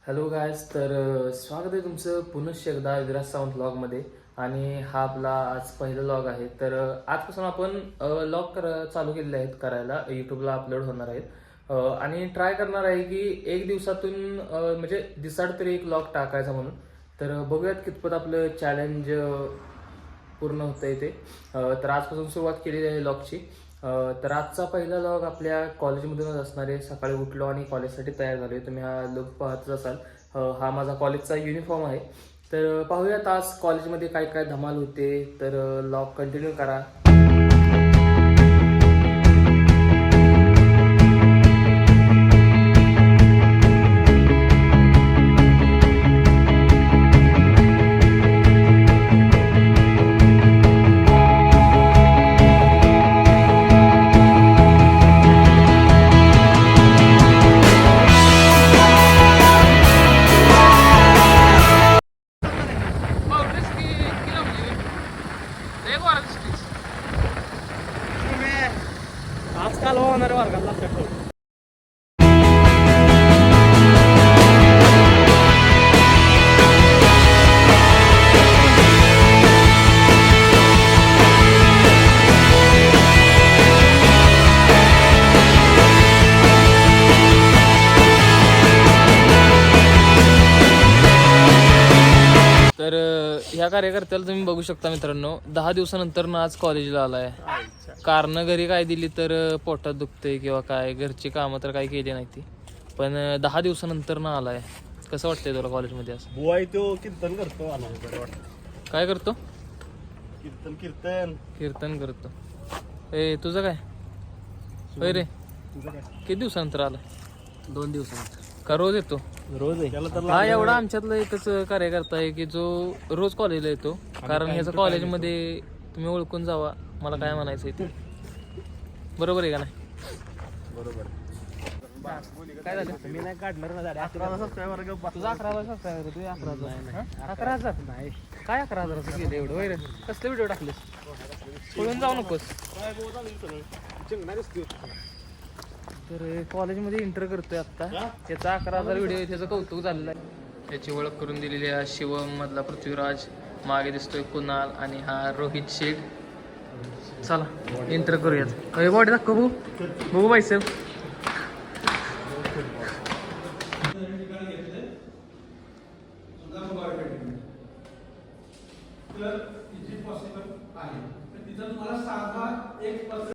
Hello guys, तर स्वागत आहे तुमचं पुनश्च एकदा विराज सावंत व्लॉगमध्ये. आणि हा आपला आज पहिला व्लॉग आहे. तर आजपासून आपण व्लॉग चालू केलेले आहेत करायला, यूट्यूबला अपलोड होणार आहेत. आणि ट्राय करणार आहे की एक दिवसातून म्हणजे दिसाड तरी एक व्लॉग टाकायचा म्हणून. तर बघूयात कितपत आपलं चॅलेंज पूर्ण होतंय ते. तर आजपासून सुरुवात केलेली आहे व्लॉगची. तर आजचा पहिला व्लॉग आपल्या कॉलेजमधूनच असणार आहे. सकाळी उठलो आणि कॉलेजसाठी तयार झालो. तुम्ही हा लुक पाहतच असाल. हा माझा कॉलेजचा युनिफॉर्म आहे. तर पाहूयात आज कॉलेजमध्ये काय काय धमाल होते. तर व्लॉग कंटिन्यू करा. आजकाल होणाऱ्या वर्गात लक्षात ठेव. तर ह्या कार्यकर्त्याला तुम्ही बघू शकता मित्रांनो, 10 दिवसानंतर ना आज कॉलेजला आलाय. कारण घरी काय दिली तर पोटात दुखते किंवा काय घरची कामं तर काही केली नाही ती. पण 10 दिवसानंतर ना आलाय. कसं वाटतंय तुला कॉलेजमध्ये असं? बुवाई तो कीर्तन करतो. काय करतो? कीर्तन कीर्तन कीर्तन करतो. ए तुझं काय होय रे? तुझं काय? किती दिवसानंतर आला? 2 दिवसानंतर. का रोज येतो? रोज आहे. त्याला तर हा एवढा आमच्यातला एकच कार्यकर्ता आहे की जो रोज कॉलेजला येतो. कारण ह्याचं कॉलेजमध्ये तुम्ही ओळखून जावा, मला काय म्हणायचं आहे ते. बरोबर आहे का नाही? बरोबर. काय झालं? मी नाही काढणार ना झाले. 11 सबस्क्रायबर गप्पा. तुझा 11,000 सबस्क्रायबर, तुझे 11,000. 11,000 नाही काय 11,000 केलं एवढं वैर? कसले व्हिडिओ टाकलेस? पळून जाऊ नकोस. तर कॉलेजमध्ये इंटर करतोय आत्ता. त्याचा 11,000 व्हिडिओ आहे, त्याचं कौतुक झालेलं आहे. त्याची ओळख करून दिलेली आहे शिवम मधला पृथ्वीराज, मागे दिसतोय कुणाल आणि हा रोहित शेठ. चला इंटर करूयात. बॉडी दाखव बघू बाई साहेब.